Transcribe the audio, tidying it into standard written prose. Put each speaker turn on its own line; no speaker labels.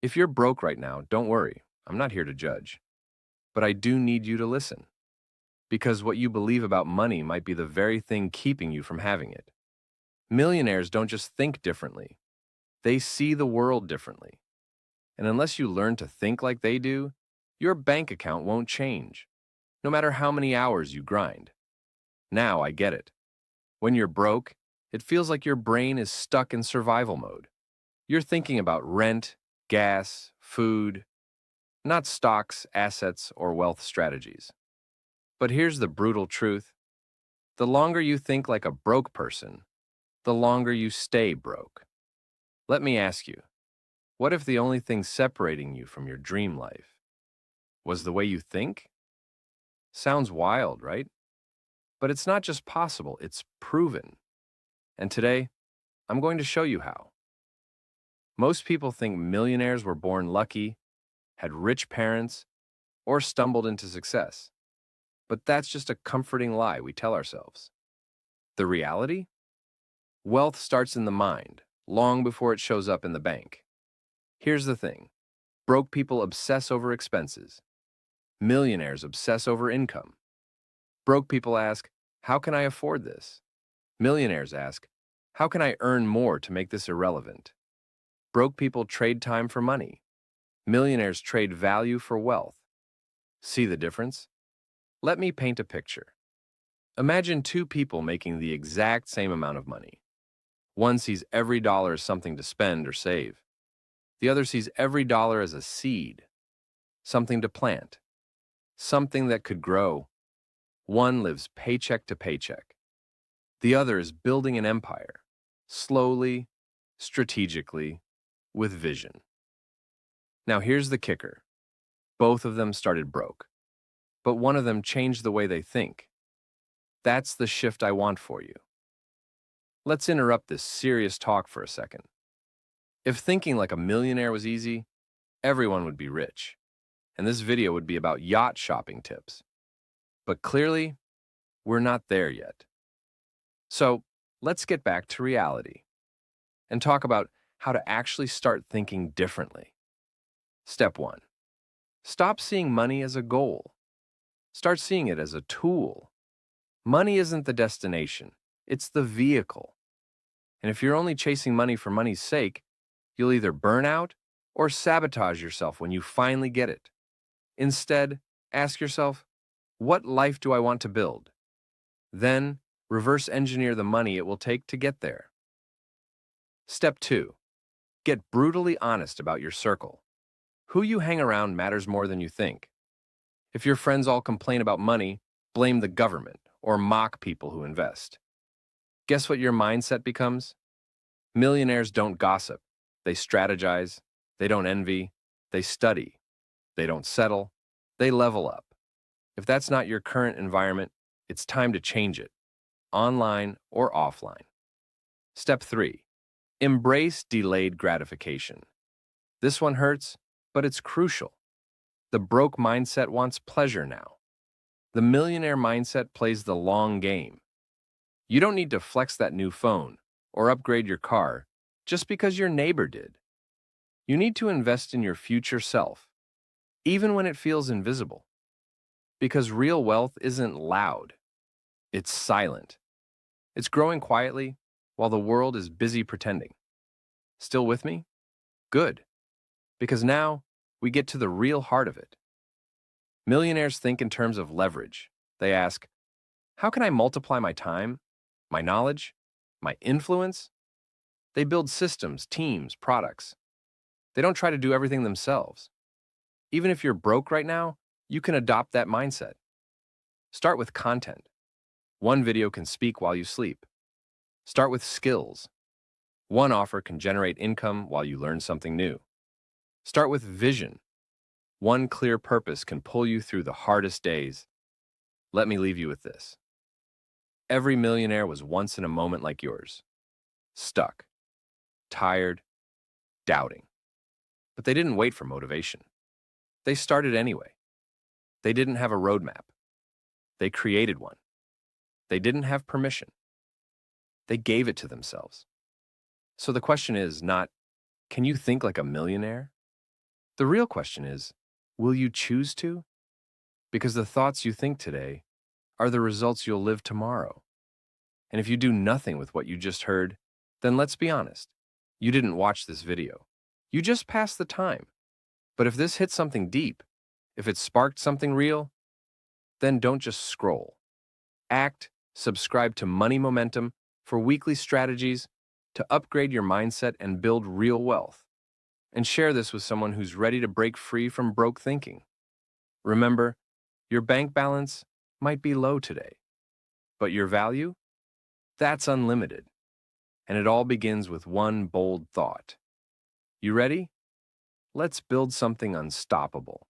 If you're broke right now, don't worry. I'm not here to judge. But I do need you to listen. Because what you believe about money might be the very thing keeping you from having it. Millionaires don't just think differently, they see the world differently. And unless you learn to think like they do, your bank account won't change, no matter how many hours you grind. Now I get it. When you're broke, it feels like your brain is stuck in survival mode. You're thinking about rent, gas, food, not stocks, assets, or wealth strategies. But here's the brutal truth. The longer you think like a broke person, the longer you stay broke. Let me ask you, what if the only thing separating you from your dream life was the way you think? Sounds wild, right? But it's not just possible, it's proven. And today, I'm going to show you how. Most people think millionaires were born lucky, had rich parents, or stumbled into success. But that's just a comforting lie we tell ourselves. The reality? Wealth starts in the mind, long before it shows up in the bank. Here's the thing. Broke people obsess over expenses. Millionaires obsess over income. Broke people ask, how can I afford this? Millionaires ask, how can I earn more to make this irrelevant? Broke people trade time for money. Millionaires trade value for wealth. See the difference? Let me paint a picture. Imagine two people making the exact same amount of money. One sees every dollar as something to spend or save. The other sees every dollar as a seed, something to plant, something that could grow. One lives paycheck to paycheck. The other is building an empire, slowly, strategically, with vision. Now here's the kicker. Both of them started broke, but one of them changed the way they think. That's the shift I want for you. Let's interrupt this serious talk for a second. If thinking like a millionaire was easy, everyone would be rich, and this video would be about yacht shopping tips. But clearly, we're not there yet. So let's get back to reality and talk about how to actually start thinking differently. Step 1. Stop seeing money as a goal. Start seeing it as a tool. Money isn't the destination, it's the vehicle. And if you're only chasing money for money's sake, you'll either burn out or sabotage yourself when you finally get it. Instead, ask yourself, what life do I want to build? Then, reverse engineer the money it will take to get there. Step 2. Get brutally honest about your circle. Who you hang around matters more than you think. If your friends all complain about money, blame the government or mock people who invest. Guess what your mindset becomes? Millionaires don't gossip. They strategize. They don't envy. They study. They don't settle. They level up. If that's not your current environment, it's time to change it, online or offline. Step 3. Embrace delayed gratification. This one hurts, but it's crucial. The broke mindset wants pleasure now. The millionaire mindset plays the long game. You don't need to flex that new phone or upgrade your car just because your neighbor did. You need to invest in your future self, even when it feels invisible. Because real wealth isn't loud. It's silent. It's growing quietly while the world is busy pretending. Still with me? Good. Because now we get to the real heart of it. Millionaires think in terms of leverage. They ask, how can I multiply my time, my knowledge, my influence? They build systems, teams, products. They don't try to do everything themselves. Even if you're broke right now, you can adopt that mindset. Start with content. One video can speak while you sleep. Start with skills. One offer can generate income while you learn something new. Start with vision. One clear purpose can pull you through the hardest days. Let me leave you with this. Every millionaire was once in a moment like yours. Stuck, tired, doubting. But they didn't wait for motivation. They started anyway. They didn't have a roadmap. They created one. They didn't have permission. They gave it to themselves. So the question is not, can you think like a millionaire? The real question is, will you choose to? Because the thoughts you think today are the results you'll live tomorrow. And if you do nothing with what you just heard, then let's be honest. You didn't watch this video. You just passed the time. But if this hit something deep, if it sparked something real, then don't just scroll. Act, subscribe to Money Momentum for weekly strategies to upgrade your mindset and build real wealth. And share this with someone who's ready to break free from broke thinking. Remember, your bank balance might be low today, but your value? That's unlimited. And it all begins with one bold thought. You ready? Let's build something unstoppable.